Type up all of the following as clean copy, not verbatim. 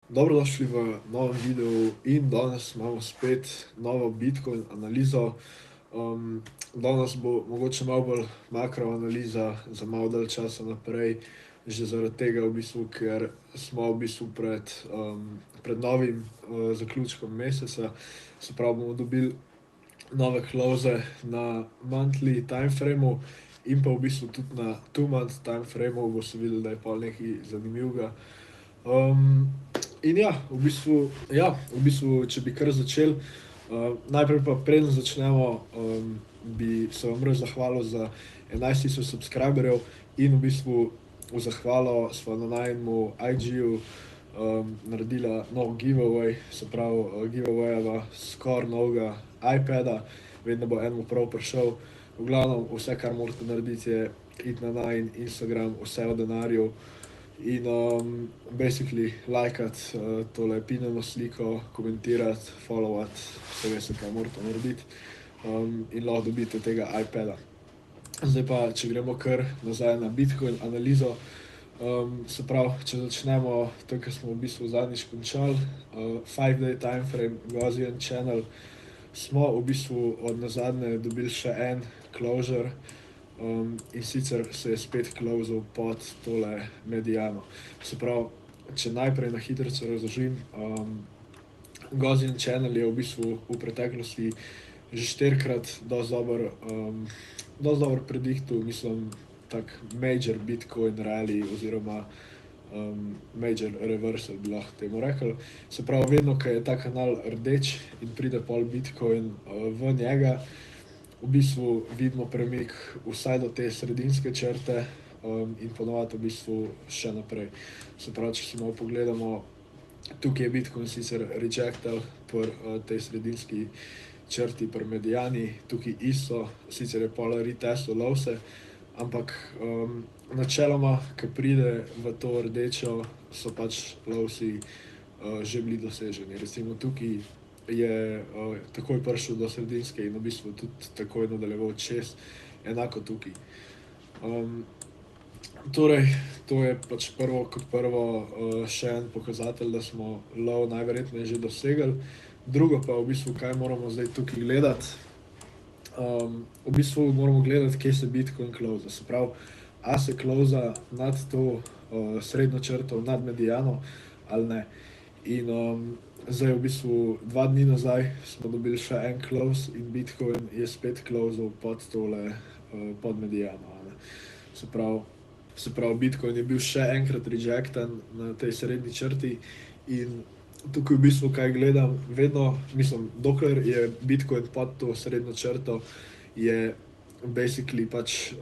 Dobrodošli v novem videu in danes imamo spet novo Bitcoin analizo. Danes bo mogoče malo bolj makro analiza za malo dalj časa naprej, že zaradi tega v bistvu, ker smo v bistvu pred novim zaključkom meseca, se pravi bomo dobili nove close na monthly timeframeu in pa v bistvu tudi na 2-month timeframeu bo se videlo, da je pol nekaj zanimivega. In ja, v bistvu, če bi kar začeli, najprej pa preden začnemo, bi se vam res zahvalil za 11 000 subscriberjev in v bistvu v zahvalo sva na najinemu IG-ju naredila nov giveaway, se pravi giveawayava skoraj novega iPada, vem, da bo enemu prav prišel. V glavnem, vse, kar morate narediti, je iti na najin Instagram, vse o denarju in basically lajkati tole pinjeno sliko, komentirati, followati, vse veste, kaj morate narediti in lahko dobite tega iPada. Zdaj pa, če gremo kar nazaj na Bitcoin analizo, se pravi, če začnemo tam, kjer smo v bistvu zadnjič končali, 5-day timeframe, Gaussian channel, smo v bistvu od nazadnje dobili še en closure, in sicer se je spet closal pod tole mediano. Se pravi, če najprej na hitrico razložim, Gaussian channel je v bistvu v preteklosti že 4-krat dosti dobro prediktal, mislim, tak major Bitcoin rally oziroma major reversal bi lahko temu rekli. Se pravi, vedno, ko je ta kanal rdeč in pride pol Bitcoin v njega, v bistvu vidimo premik vsaj do te sredinske črte in ponovadi v bistvu še naprej. Se pravi, če si malo pogledamo, tukaj je Bitcoin sicer rejectal pri tej sredinski črti, pri mediani, tukaj isto, sicer je pol retestal lovse, ampak načeloma, ko pride v to rdečo, so pač lovsi že bili doseženi. Recimo tukaj je takoj prišel do sredinske in v bistvu tudi takoj nadaljeval čez, enako tukaj. Torej, to je pač prvo kot prvo še en pokazatelj, da smo lov najverjetneje že dosegli. Drugo pa v bistvu, kaj moramo zdaj tukaj gledati. V bistvu moramo gledati, kje se Bitcoin closa. Se pravi, a se closa nad to srednjo črto, nad mediano ali ne. In zdaj v bistvu 2 dni nazaj smo dobili še en close in Bitcoin je spet closal pod tole, pod mediano, a ne. Se pravi, Bitcoin je bil še enkrat rejectan na tej srednji črti in tukaj v bistvu, kaj gledam, vedno, mislim, dokler je Bitcoin pod to srednjo črto, je basically pač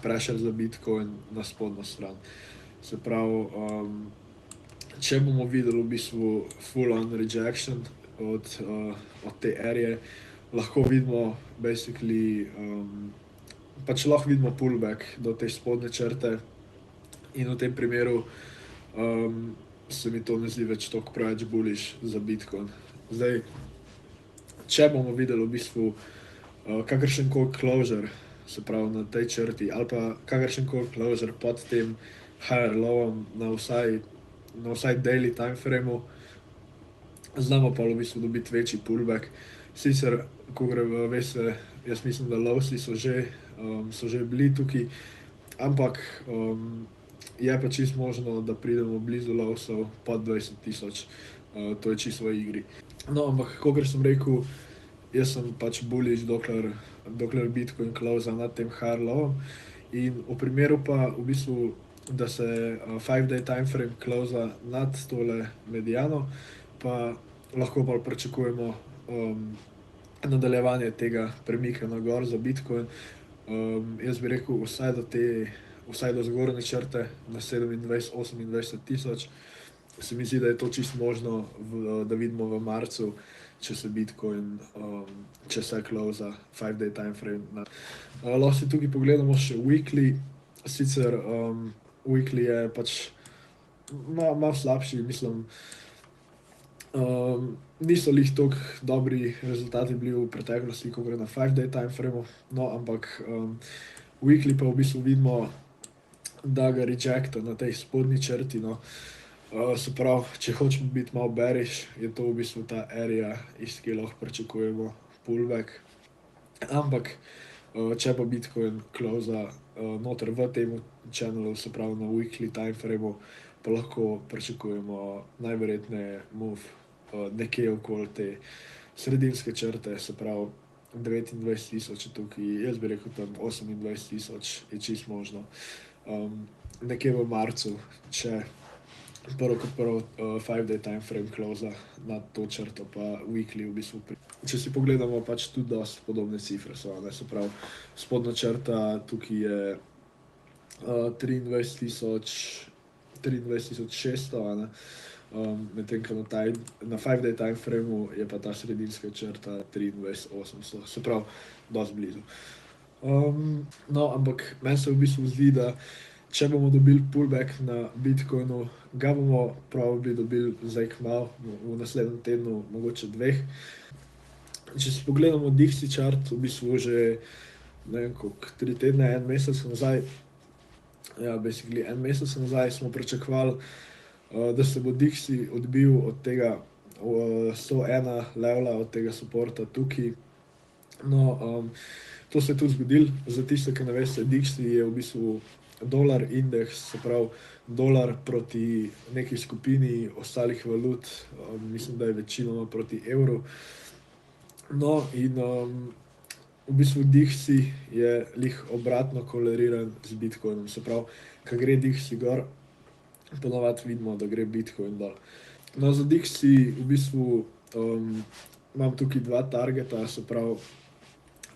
pressure za Bitcoin na spodnjo stran. Se pravi, če bomo videli v bistvu full on rejection od te erije, lahko vidimo basically, pač lahko vidimo pullback do te spodnje črte in v tem primeru se mi to ne zdi več toliko preveč bullish za Bitcoin. Zdaj, če bomo videli v bistvu kakršenkoli closure, se pravi na tej črti, ali pa kakršenkoli closure pod tem higher lowom na vsaj daily timeframeu, znamo pa v bistvu dobiti večji pullback. Sicer, kakor veste, jaz mislim, da lowsi so že bili tukaj, ampak je pa čisto možno, da pridemo blizu lowsov pod 20 000, to je čisto v igri. No, ampak kakor sem rekel, jaz sem pač bullish, dokler Bitcoin closa nad tem higher lowom in v primeru pa v bistvu, da se 5-day timeframe closa nad tole mediano, pa lahko bolj pričakujemo nadaljevanje tega premika na gor za Bitcoin. Jaz bi rekel vsaj do zgornje črte na 27-28 000, se mi zdi, da je to čisto možno, da vidimo v marcu, če se Bitcoin, če se closa 5-day timeframe. Lahko si tukaj pogledamo še weekly, sicer weekly je pač malo slabši, mislim, niso glih toliko dobri rezultati bili v preteklosti, kakor na 5-day timeframeu, no, ampak weekly pa v bistvu vidimo, da ga rejecta na tej spodnji črti, no. Se pravi, če hočemo biti malo bearish, je to v bistvu ta area, iz kje lahko pričakujemo pullback. Ampak če pa Bitcoin closa noter v tem channelu, se pravi na weekly time frameu, pa lahko pričakujemo najverjetneje move nekje okoli te sredinske črte, se pravi 29 000 je tukaj, jaz bi rekel tam 28 000 je čist možno. Nekje v marcu, če prvo kot prvo 5-day time frame closa na to črto, pa weekly v bistvu. Če si pogledamo, pač tudi dosti podobne cifre so, ne, se pravi, spodnja črta tukaj je 23 600, a ne. Medtem ko na 5-day time frameu je pa ta sredinska črta 23 800, se pravi, dosti blizu. No, ampak meni se v bistvu zdi, da če bomo dobili pullback na Bitcoinu, ga bomo probably dobili zdaj kmalu, v naslednjem tednu, mogoče dveh. Če si pogledamo Dixie chart, v bistvu že, ne vem koliko, 3 tedne, en mesec nazaj, ja, basically en mesec nazaj smo pričakovali, da se bo Dixie odbil od tega 101 levela, od tega supporta tukaj. No, to se je tudi zgodilo. Za tiste, ki ne veste, Dixie je v bistvu dolar indeks, se pravi dolar proti neki skupini ostalih valut, mislim, da je večinoma proti evru. No, in v bistvu Dixie je glih obratno koreliran z Bitcoinom, se pravi, ko gre Dixie gor, ponavadi vidimo, da gre Bitcoin dol. No, za Dixie v bistvu imam tukaj dva targeta, se pravi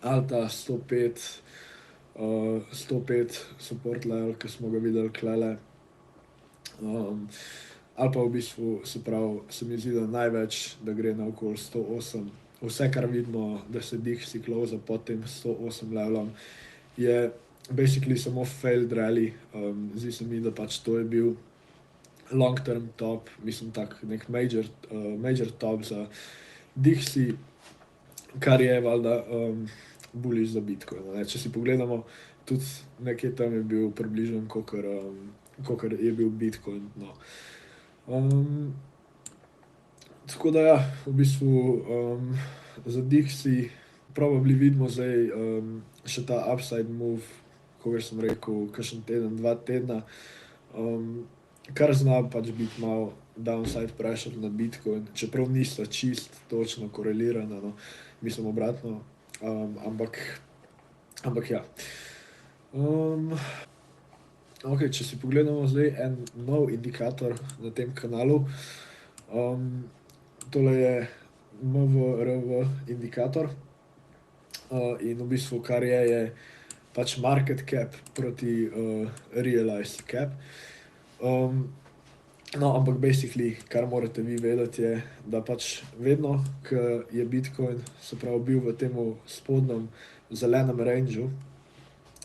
Alta 105, 105 support level, ki smo ga videli tulele. Ali pa v bistvu, se pravi, se mi zdi, da največ, da gre na okoli 108. Vse, kar vidimo, da se Dixie closa pod tem 108 levelom, je basically samo failed rally. Zdi se mi, da pač to je bil long term top, mislim tak nek major top za Dixie, kar je valjda bullish za Bitcoin, ne. Če si pogledamo, tudi nekje tam je bil približno kakor je bil Bitcoin, no. Tako da ja, v bistvu za Dixie probably vidimo zdaj še ta upside move, kakor sem rekel, kakšen teden, 2 tedna, kar zna pač biti malo downside pressure na Bitcoin, čeprav nista čisto točno korelirana, no, mislim obratno, ampak ja. Okej, če si pogledamo zdaj en nov indikator na tem kanalu, tole je MVRV indikator, in v bistvu, kar je pač market cap proti realized cap. No, ampak basically, kar morate vi vedeti, je, da pač vedno, ko je Bitcoin, se pravi, bil v tem spodnjem zelenem rangeu,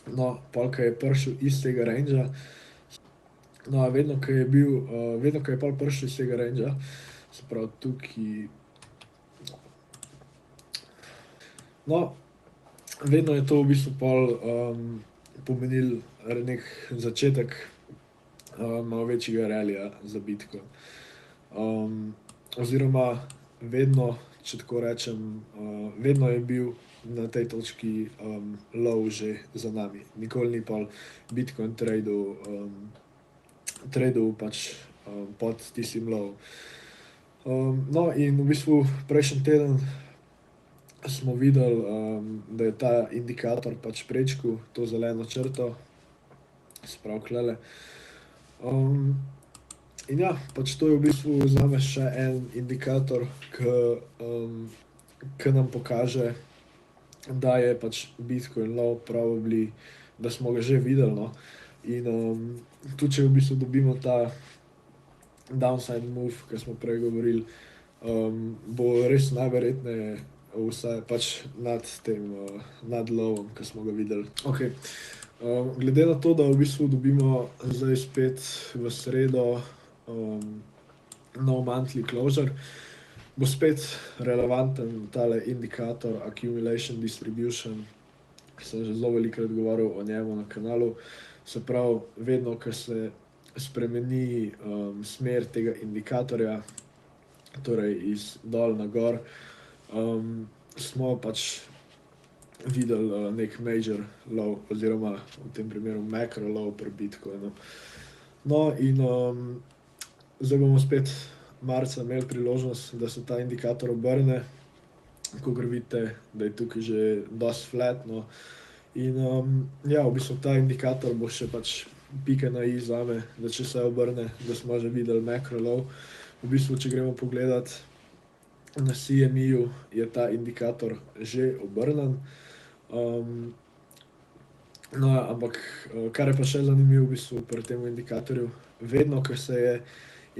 no, pol ko je prišel iz tega rangea, no, vedno, ko je pol prišel iz tega rangea, se pravi tukaj, no, vedno je to v bistvu pol pomenilo neki začetek malo večjega rallyja za Bitcoin. Oziroma vedno, če tako rečem, vedno je bil na tej točki low že za nami. Nikoli ni pol Bitcoin tradal pač pod tistim lowom. No, in v bistvu prejšnji teden smo videli, da je ta indikator pač prečkal to zeleno črto, se pravi tulele. In ja, pač to je v bistvu zame še en indikator, ke nam pokaže, da je pač Bitcoin low probably, da smo ga že videli, no. In tudi če v bistvu dobimo ta downside move, ke smo prej govorili, bo res najverjetneje vsaj pač nad tem, nad lowom, ke smo ga videli. Okej, glede na to, da v bistvu dobimo zdaj spet v sredo nov monthly closure, bo spet relevanten tale indikator accumulation distribution, ke sem že zelo velikokrat govoril o njem na kanalu. Se pravi, vedno, ko se spremeni smer tega indikatorja, torej iz dol na gor, smo pač videli nek major low, oziroma v tem primeru macro low pri Bitcoinu. No, in zdaj bomo spet marca imeli priložnost, da se ta indikator obrne, kakor vidite, da je tukaj že dosti flat, no. In ja, v bistvu ta indikator bo še pač pika na i zame, da če se obrne, da smo že videli macro low. V bistvu, če gremo pogledat na CME-ju, je ta indikator že obrnjen. No, ampak kar je pa še zanimivo v bistvu pri tem indikatorju, vedno, ko se je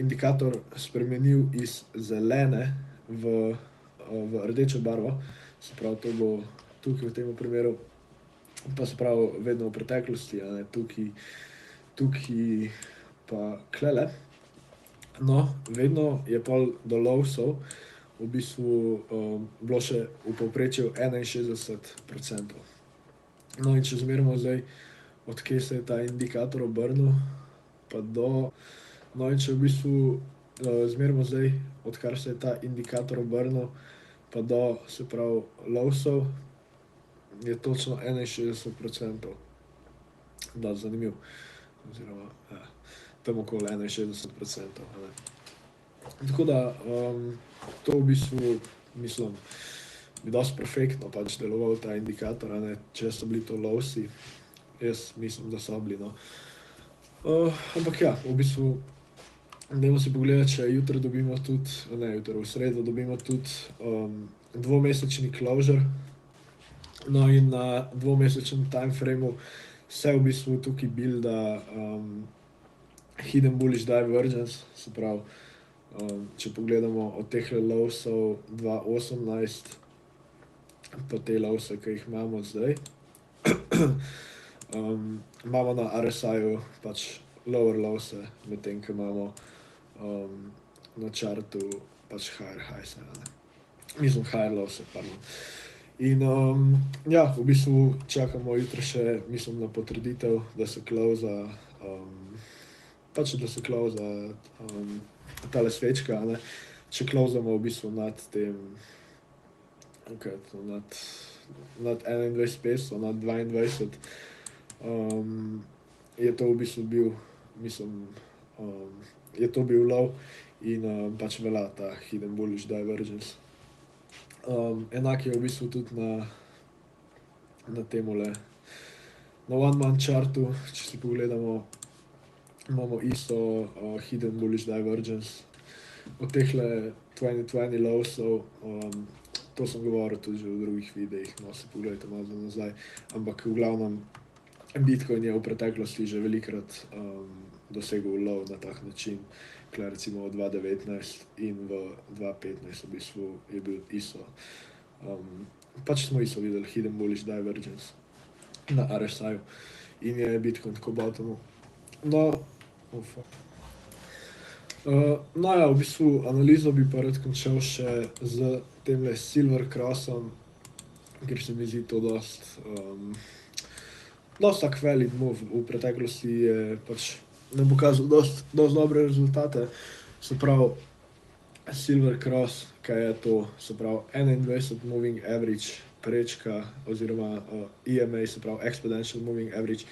indikator spremenil iz zelene v rdečo barvo, se pravi, to bo tukaj v tem primeru, pa se pravi vedno v preteklosti, a ne, tukaj pa tlele. No, vedno je pol do lowsov v bistvu bilo še v povprečju 61%. No, in če zmerimo zdaj, od kje se je ta indikator obrnil, pa do, no, in če v bistvu zmerimo zdaj, odkar se je ta indikator obrnil, pa do, se pravi, lowsov, je točno 61%. Dosti zanimivo. Oziroma, ja, tam okoli 61%, a ne. Tako da to v bistvu, mislim, bi dosti perfektno pač deloval ta indikator, a ne, če so bili to lowsi. Jaz mislim, da so bili, no. Ampak ja, v bistvu, dajmo si pogledati, če jutri dobimo tudi, ne jutri, v sredo dobimo tudi dvomesečni closure. No, in na dvomesečnem timeframeu se v bistvu tukaj builda hidden bullish divergence, se pravi, če pogledamo od tehle lowsov 2018 pa te lowse, ki jih imamo zdaj, imamo na RSI-ju pač lower lowse, medtem ko imamo na chartu pač higher highs, a ne. Mislim, higher lowse, pardon. In ja, v bistvu čakamo jutri še, mislim, na potrditev, da se closea pač, da se closea tale svečka, a ne. Če closamo v bistvu nad tem, kaj je to, nad 21,500, nad 22, je to v bistvu bil, mislim, je to bil low in pač velja ta hidden bullish divergence. Enak je v bistvu tudi na temule, na one month chartu, če si pogledamo, imamo isto hidden bullish divergence. Od tehle 2020 lowsov, to sem govoril tudi že v drugih videih, no, si pogledajte malo za nazaj, ampak v glavnem Bitcoin je v preteklosti že velikokrat dosegel low na tak način, tule recimo v 2019 in v 2015 v bistvu je bil isto. Pač smo isto videli hidden bullish divergence na RSI-ju in je Bitcoin tako bottomal. No, no ja, v bistvu analizo bi pa rad končal še z temle silver crossom, ker se mi zdi to dosti tak valid move. V preteklosti je pač nam pokazal dosti dobre rezultate. Se pravi, silver cross, kaj je to, se pravi 21 moving average prečka oziroma EMA, se pravi exponential moving average,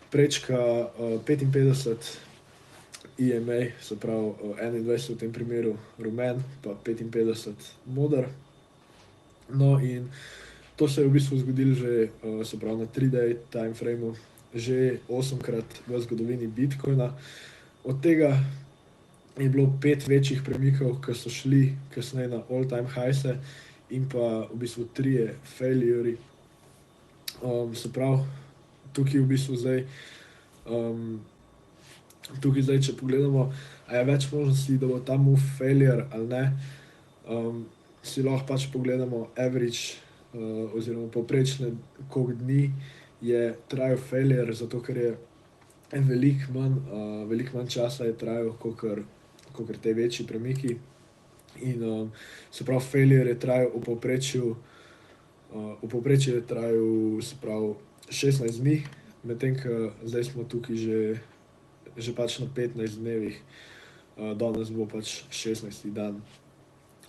prečka 55 EMA, se pravi 21 v tem primeru rumen, pa 55 moder. No, in to se je v bistvu zgodilo že, se pravi na 3-day timeframeu, že 8-krat v zgodovini Bitcoina. Od tega je bilo 5 večjih premikov, ki so šli kasneje na all time highse in pa v bistvu 3 failuri. Se pravi, tukaj v bistvu zdaj, če pogledamo, a je več možnosti, da bo ta move failure ali ne, si lahko pač pogledamo average oziroma povprečne, koliko dni je trajal failure, zato ker je veliko manj časa je trajal kakor te večji premiki. In se pravi, failure je trajal v povprečju je trajal, se pravi, 16 dni, medtem ko zdaj smo tukaj že že pač na 15 dnevih, danes bo pač 16. dan,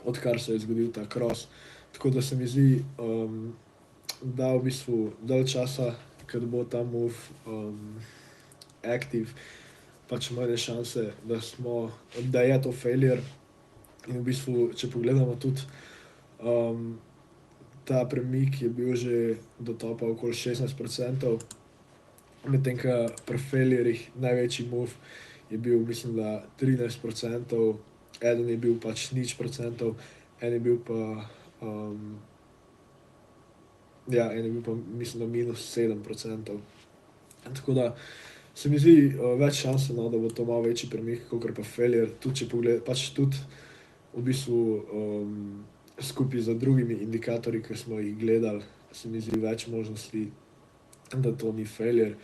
odkar se je zgodil ta cross. Tako da se mi zdi, da v bistvu dalj časa, ker bo ta move active, pač manj šanse, da je to failure. In v bistvu, če pogledamo tudi, ta premik je bil že do topa okoli 16%, medtem ko pri failurjih največji move je bil, mislim, da 13%, eden je bil pač 0%, en je bil pa, ja, en je bil pa, mislim, da -7%. Tako da se mi zdi, več šans, no, da bo to malo večji premik, kakor pa failure. Tudi če pač tudi v bistvu, skupaj z drugimi indikatorji, ki smo jih gledali, se mi zdi več možnosti, da to ni failure.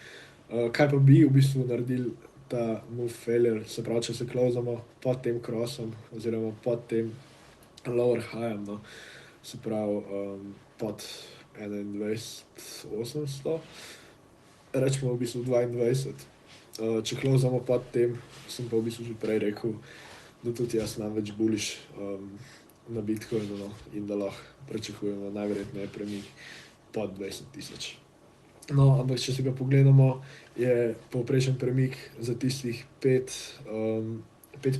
Kaj pa bi v bistvu naredili ta move failure, se pravi, če se closamo pod tem crossom oziroma pod tem lower highem, no, se pravi, pod 21.800, recimo v bistvu 22. Če closamo pod tem, sem pa v bistvu že prej rekel, da tudi jaz imam več bullish, na Bitcoinu, no, in da lahko pričakujemo najverjetneje premik pod 20.000. No, ampak če si ga pogledamo, je povprečen premik za tistih 5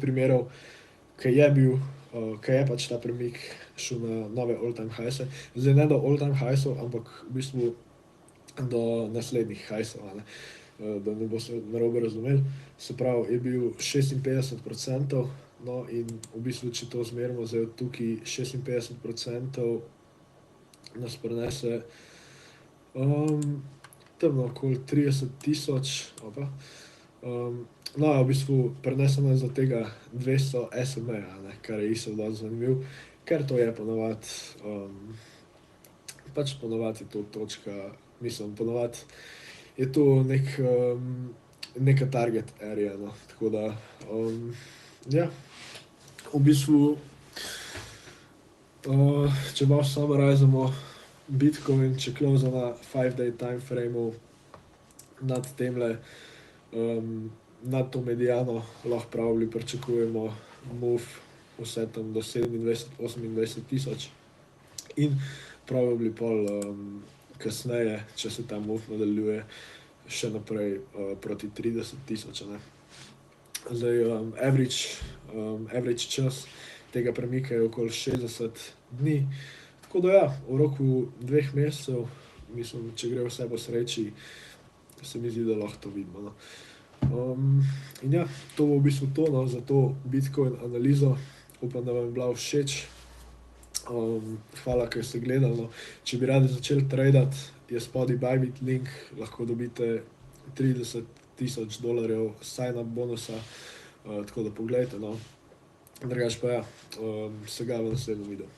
primerov, ke je bil, ke je pač ta premik šel na nove all-time highse. Zdaj ne do all-time highsov, ampak v bistvu do naslednjih highsov, a ne. Da ne boste narobe razumeli. Se pravi, je bil 56%, no, in v bistvu, če to zmerimo zdaj od tukaj, 56% nas prinese, tam no okoli 30.000, no, v bistvu prinese nas do tega 200 SMA-ja, a ne, kar je isto dosti zanimivo, ker to je po navadi, pač po navadi je to točka, mislim, po navadi je to neka target area, no, tako da, ja. V bistvu, če malo summarizamo, Bitcoin, če close na 5-day timeframeu nad temle, nad to mediano, lahko probably pričakujemo move vse tam do 27-28 tisoč. In probably pol, kasneje, če se ta move nadaljuje, še naprej, proti 30.000, a ne. Zdaj, average čas tega premika je okoli 60 dni. Tako da ja, v roku 2 mesecev, mislim, če gre vse po sreči, se mi zdi, da lahko to vidimo, no. In ja, to bo v bistvu to, no, za to Bitcoin analizo. Upam, da vam je bila všeč. Hvala, ker ste gledali, no. Če bi radi začeli tradati, je spodaj Bybit link, lahko dobite $30,000 sign-up bonusa, tako da poglejte, no. Drugače pa ja, se ga v naslednjem videu.